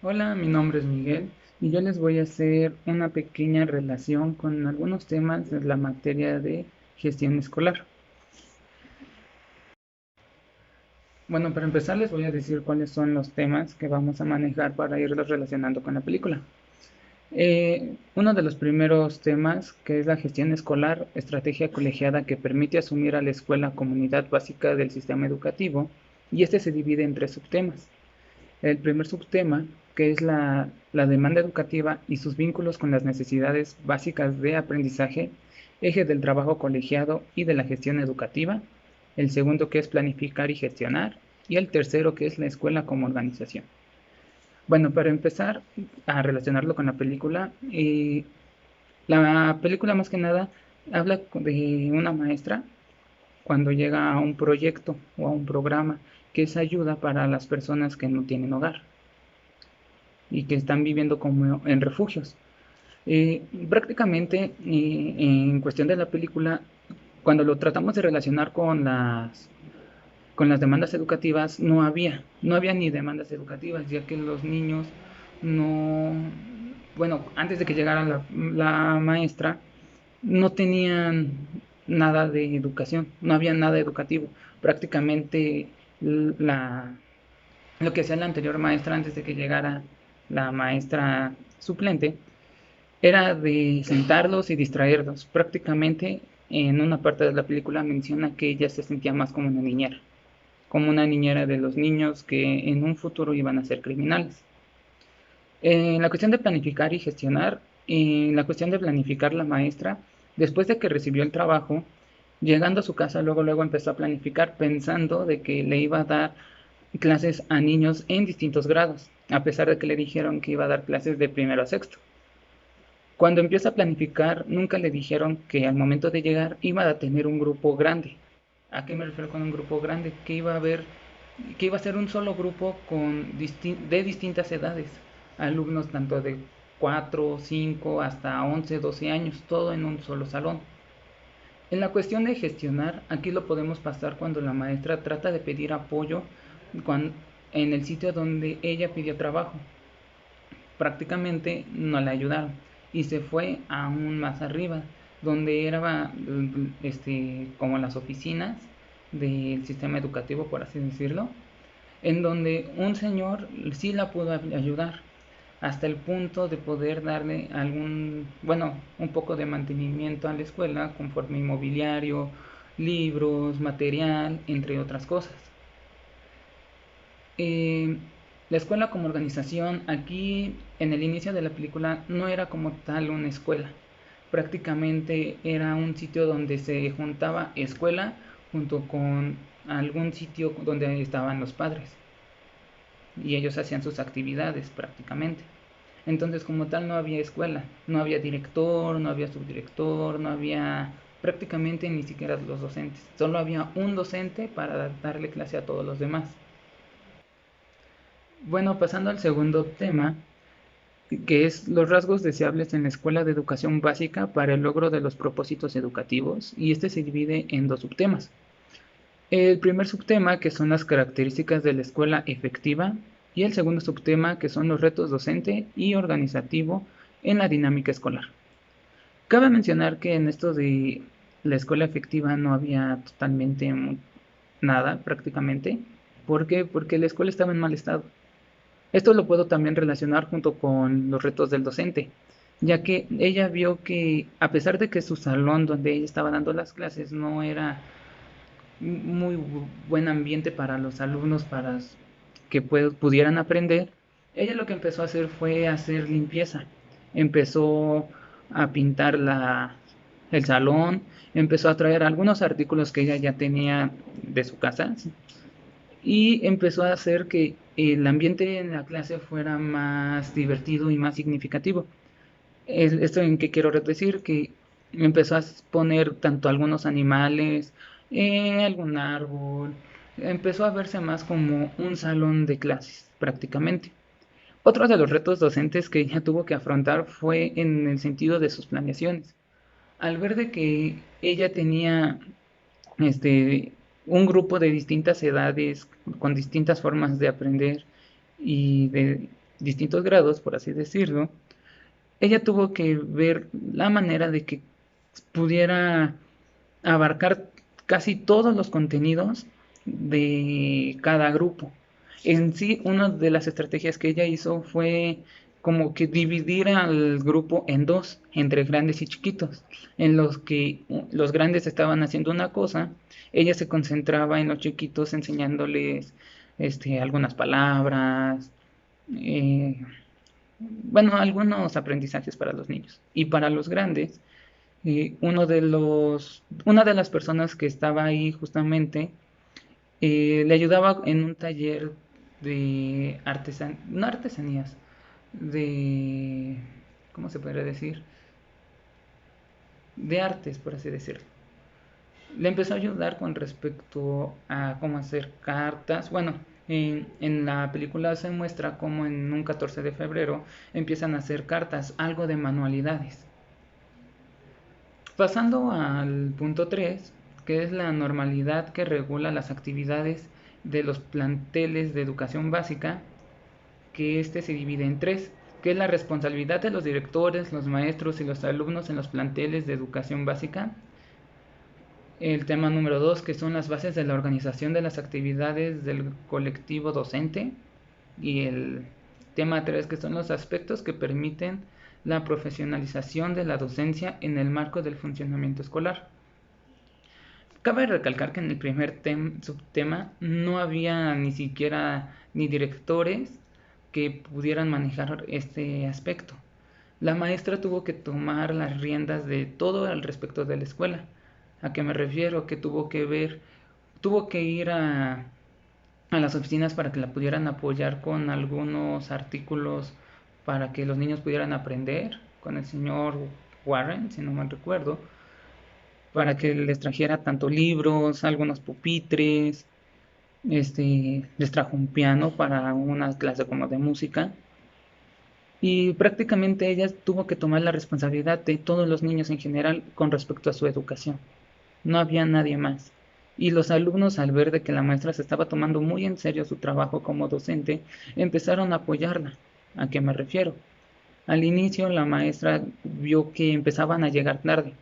Hola, mi nombre es Miguel y yo les voy a hacer una pequeña relación con algunos temas de la materia de gestión escolar. Bueno, para empezar les voy a decir cuáles son los temas que vamos a manejar para irlos relacionando con la película. Uno de los primeros temas, que es la gestión escolar, estrategia colegiada que permite asumir a la escuela como unidad básica del sistema educativo, y este se divide en tres subtemas. El primer subtema, que es la demanda educativa y sus vínculos con las necesidades básicas de aprendizaje, eje del trabajo colegiado y de la gestión educativa. El segundo, que es planificar y gestionar. Y el tercero, que es la escuela como organización. Bueno, para empezar a relacionarlo con la película más que nada habla de una maestra cuando llega a un proyecto o a un programa que es ayuda para las personas que no tienen hogar y que están viviendo como en refugios. Prácticamente, en cuestión de la película, cuando lo tratamos de relacionar con las demandas educativas, no había ni demandas educativas, ya que los niños no, bueno, antes de que llegara la maestra, no tenían nada de educación, no había nada educativo. Prácticamente la, lo que hacía la anterior maestra antes de que llegara la maestra suplente era de sentarlos y distraerlos. Prácticamente en una parte de la película menciona que ella se sentía más como una niñera de los niños que en un futuro iban a ser criminales. En la cuestión de planificar y gestionar, en la cuestión de planificar la maestra, después de que recibió el trabajo, llegando a su casa, luego empezó a planificar pensando de que le iba a dar clases a niños en distintos grados, a pesar de que le dijeron que iba a dar clases de primero a sexto. Cuando empieza a planificar, nunca le dijeron que al momento de llegar iba a tener un grupo grande. ¿A qué me refiero con un grupo grande? Que iba a ser un solo grupo de distintas edades, alumnos tanto de 4, 5 hasta 11, 12 años, todo en un solo salón. En la cuestión de gestionar, aquí lo podemos pasar cuando la maestra trata de pedir apoyo en el sitio donde ella pidió trabajo. Prácticamente no le ayudaron y se fue aún más arriba, donde era como las oficinas del sistema educativo, por así decirlo, en donde un señor sí la pudo ayudar hasta el punto de poder darle un poco de mantenimiento a la escuela conforme inmobiliario, libros, material, entre otras cosas. Eh, la escuela como organización, aquí en el inicio de la película no era como tal una escuela, prácticamente era un sitio donde se juntaba escuela junto con algún sitio donde estaban los padres y ellos hacían sus actividades prácticamente. Entonces como tal no había escuela, no había director, no había subdirector, no había prácticamente ni siquiera los docentes, solo había un docente para darle clase a todos los demás. Bueno, pasando al segundo tema, que es los rasgos deseables en la escuela de educación básica para el logro de los propósitos educativos, y este se divide en dos subtemas. El primer subtema, que son las características de la escuela efectiva, y el segundo subtema, que son los retos docente y organizativo en la dinámica escolar. Cabe mencionar que en esto de la escuela efectiva no había totalmente nada prácticamente. ¿Por qué? Porque la escuela estaba en mal estado. Esto lo puedo también relacionar junto con los retos del docente, ya que ella vio que a pesar de que su salón donde ella estaba dando las clases no era muy buen ambiente para los alumnos para que pudieran aprender, ella lo que empezó a hacer fue hacer limpieza. Empezó a pintar el salón, empezó a traer algunos artículos que ella ya tenía de su casa y empezó a hacer que el ambiente en la clase fuera más divertido y más significativo. ¿Esto en qué quiero decir? Que empezó a poner tanto algunos animales, algún árbol, empezó a verse más como un salón de clases prácticamente. Otro de los retos docentes que ella tuvo que afrontar fue en el sentido de sus planeaciones. Al ver de que ella tenía este, un grupo de distintas edades, con distintas formas de aprender y distintos grados, por así decirlo, ella tuvo que ver la manera de que pudiera abarcar casi todos los contenidos de cada grupo. En sí, una de las estrategias que ella hizo fue como que dividir al grupo en dos, entre grandes y chiquitos, en los que los grandes estaban haciendo una cosa, ella se concentraba en los chiquitos enseñándoles algunas palabras, eh, bueno, algunos aprendizajes para los niños. Y para los grandes, una de las personas que estaba ahí justamente le ayudaba en un taller de no artesanías, de, ¿cómo se podría decir? De artes, por así decirlo. Le empezó a ayudar con respecto a cómo hacer cartas. Bueno, en la película se muestra cómo en un 14 de febrero empiezan a hacer cartas, algo de manualidades. Pasando al punto 3, que es la normalidad que regula las actividades de los planteles de educación básica, que este se divide en tres, que es la responsabilidad de los directores, los maestros y los alumnos en los planteles de educación básica. El tema número 2, que son las bases de la organización de las actividades del colectivo docente. Y el tema 3, que son los aspectos que permiten la profesionalización de la docencia en el marco del funcionamiento escolar. Cabe recalcar que en el primer subtema no había ni siquiera ni directores que pudieran manejar este aspecto. La maestra tuvo que tomar las riendas de todo al respecto de la escuela. ¿A qué me refiero? Que tuvo que ir a las oficinas para que la pudieran apoyar con algunos artículos para que los niños pudieran aprender, con el señor Warren, si no mal recuerdo, para que les trajera tanto libros, algunos pupitres, les trajo un piano para una clase como de música. Y prácticamente ella tuvo que tomar la responsabilidad de todos los niños en general con respecto a su educación. No había nadie más. Y los alumnos, al ver de que la maestra se estaba tomando muy en serio su trabajo como docente, empezaron a apoyarla. ¿A qué me refiero? Al inicio la maestra vio que empezaban a llegar tarde.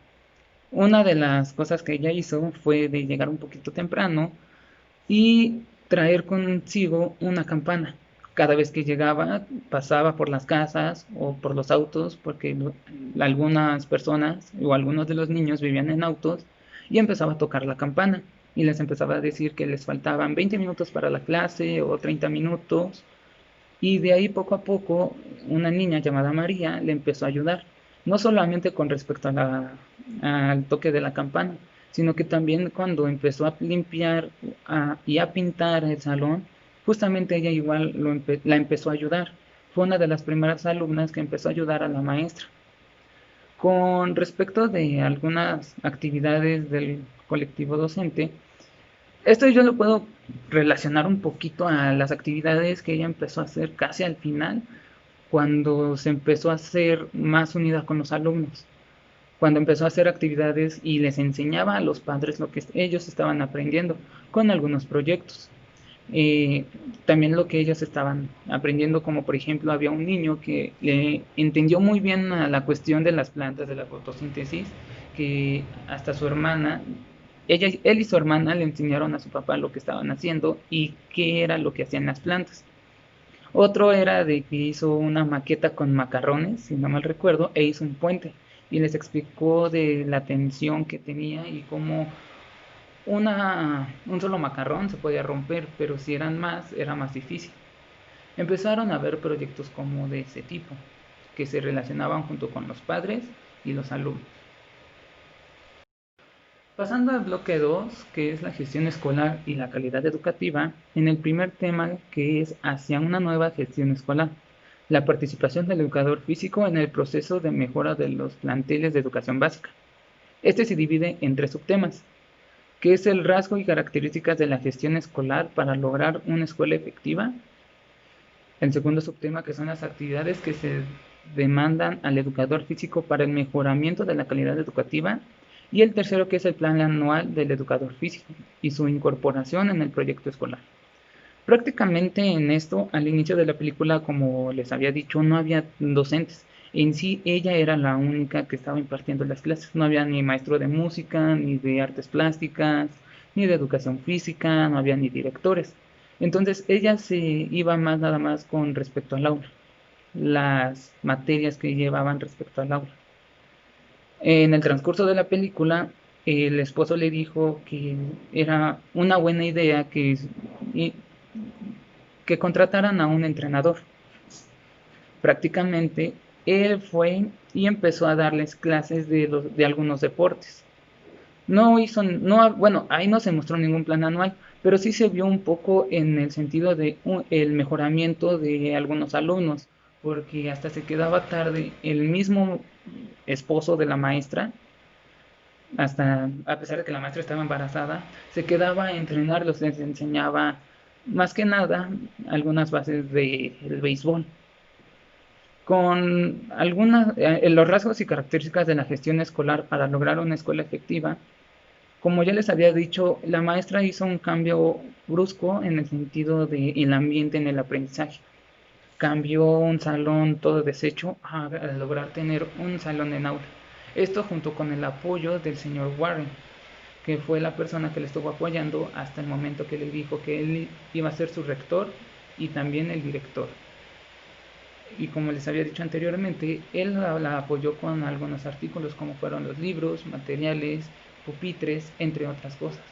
Una de las cosas que ella hizo fue de llegar un poquito temprano y traer consigo una campana. Cada vez que llegaba, pasaba por las casas o por los autos, porque algunas personas o algunos de los niños vivían en autos, y empezaba a tocar la campana y les empezaba a decir que les faltaban 20 minutos para la clase o 30 minutos. Y de ahí poco a poco una niña llamada María le empezó a ayudar, no solamente con respecto al toque de la campana, sino que también cuando empezó a limpiar y a pintar el salón, justamente ella igual la empezó a ayudar. Fue una de las primeras alumnas que empezó a ayudar a la maestra. Con respecto de algunas actividades del colectivo docente, esto yo lo puedo relacionar un poquito a las actividades que ella empezó a hacer casi al final, cuando se empezó a hacer más unida con los alumnos, cuando empezó a hacer actividades y les enseñaba a los padres lo que ellos estaban aprendiendo con algunos proyectos. Eh, También lo que ellos estaban aprendiendo, como por ejemplo había un niño que le entendió muy bien a la cuestión de las plantas de la fotosíntesis, que hasta su hermana, él y su hermana le enseñaron a su papá lo que estaban haciendo y qué era lo que hacían las plantas. Otro era de que hizo una maqueta con macarrones, si no mal recuerdo, e hizo un puente y les explicó de la tensión que tenía y cómo un solo macarrón se podía romper, pero si eran más, era más difícil. Empezaron a ver proyectos como de ese tipo, que se relacionaban junto con los padres y los alumnos. Pasando al bloque 2, que es la gestión escolar y la calidad educativa, en el primer tema, que es hacia una nueva gestión escolar, la participación del educador físico en el proceso de mejora de los planteles de educación básica. Este se divide en tres subtemas, que es el rasgo y características de la gestión escolar para lograr una escuela efectiva. El segundo subtema, que son las actividades que se demandan al educador físico para el mejoramiento de la calidad educativa. Y el tercero, que es el plan anual del educador físico y su incorporación en el proyecto escolar. Prácticamente en esto, al inicio de la película, como les había dicho, no había docentes. En sí, ella era la única que estaba impartiendo las clases. No había ni maestro de música, ni de artes plásticas, ni de educación física, no había ni directores. Entonces, ella se iba más nada más con respecto al aula, las materias que llevaban respecto al aula. En el transcurso de la película, el esposo le dijo que era una buena idea que contrataran a un entrenador. Prácticamente él fue y empezó a darles clases de algunos deportes. No hizo, no, bueno, ahí no se mostró ningún plan anual, pero sí se vio un poco en el sentido de el mejoramiento de algunos alumnos, porque hasta se quedaba tarde el mismo esposo de la maestra, hasta a pesar de que la maestra estaba embarazada, se quedaba a entrenarlos, les enseñaba más que nada algunas bases del béisbol con algunas los rasgos y características de la gestión escolar para lograr una escuela efectiva. Como ya les había dicho, la maestra hizo un cambio brusco en el sentido del ambiente en el aprendizaje. Cambió un salón todo deshecho a lograr tener un salón en aula. Esto junto con el apoyo del señor Warren, que fue la persona que le estuvo apoyando hasta el momento que le dijo que él iba a ser su rector y también el director. Y como les había dicho anteriormente, él la apoyó con algunos artículos como fueron los libros, materiales, pupitres, entre otras cosas.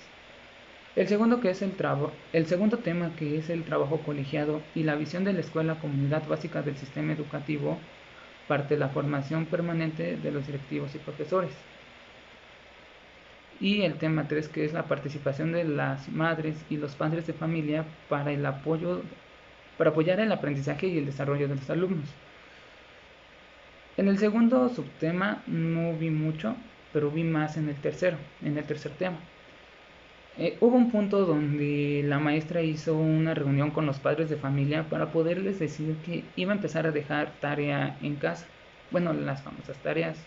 El segundo tema, que es el trabajo colegiado y la visión de la escuela como unidad básica del sistema educativo, parte de la formación permanente de los directivos y profesores. Y el tema 3, que es la participación de las madres y los padres de familia para apoyar el aprendizaje y el desarrollo de los alumnos. En el segundo subtema no vi mucho, pero vi más en el tercer tema. Hubo un punto donde la maestra hizo una reunión con los padres de familia para poderles decir que iba a empezar a dejar tarea en casa, bueno, las famosas tareas,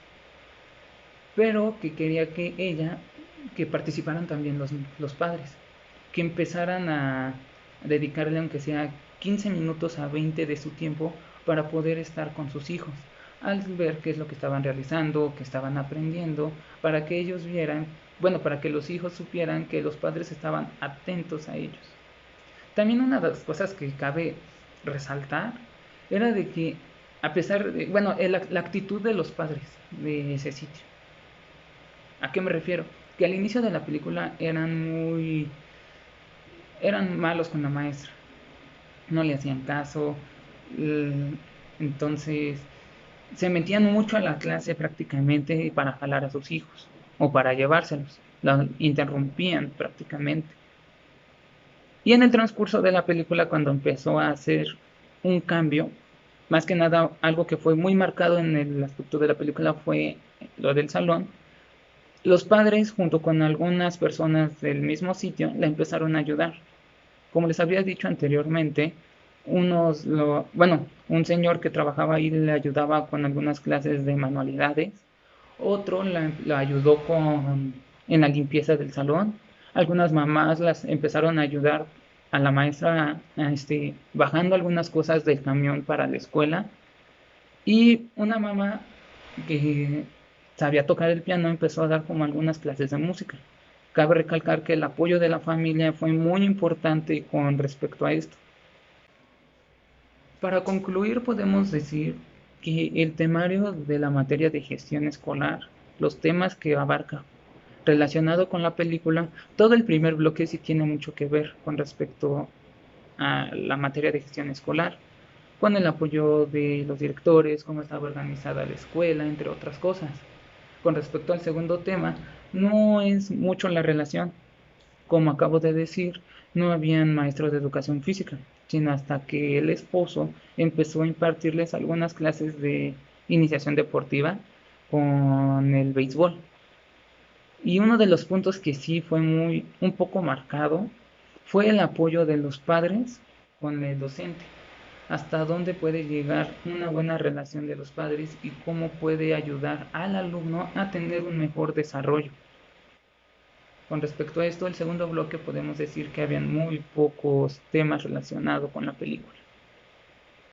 pero que quería que participaran también los padres, que empezaran a dedicarle aunque sea 15 minutos a 20 de su tiempo para poder estar con sus hijos, al ver qué es lo que estaban realizando, qué estaban aprendiendo, para que ellos vieran, bueno, para que los hijos supieran que los padres estaban atentos a ellos. También una de las cosas que cabe resaltar era de que a pesar de, bueno, la actitud de los padres de ese sitio. ¿A qué me refiero? Que al inicio de la película eran malos con la maestra, no le hacían caso, entonces se metían mucho a la clase prácticamente para jalar a sus hijos o para llevárselos, la interrumpían prácticamente. Y en el transcurso de la película, cuando empezó a hacer un cambio, más que nada algo que fue muy marcado en el aspecto de la película fue lo del salón. Los padres, junto con algunas personas del mismo sitio, la empezaron a ayudar. Como les había dicho anteriormente, bueno, un señor que trabajaba ahí le ayudaba con algunas clases de manualidades, otro la ayudó en la limpieza del salón, algunas mamás las empezaron a ayudar a la maestra bajando algunas cosas del camión para la escuela y una mamá que sabía tocar el piano empezó a dar como algunas clases de música. Cabe recalcar que el apoyo de la familia fue muy importante con respecto a esto. Para concluir, podemos decir que el temario de la materia de gestión escolar, los temas que abarca relacionado con la película, todo el primer bloque sí tiene mucho que ver con respecto a la materia de gestión escolar, con el apoyo de los directores, cómo estaba organizada la escuela, entre otras cosas. Con respecto al segundo tema, no es mucho la relación. Como acabo de decir, no habían maestros de educación física, sino hasta que el esposo empezó a impartirles algunas clases de iniciación deportiva con el béisbol. Y uno de los puntos que sí fue un poco marcado fue el apoyo de los padres con el docente. Hasta dónde puede llegar una buena relación de los padres y cómo puede ayudar al alumno a tener un mejor desarrollo. Con respecto a esto, el segundo bloque podemos decir que habían muy pocos temas relacionados con la película.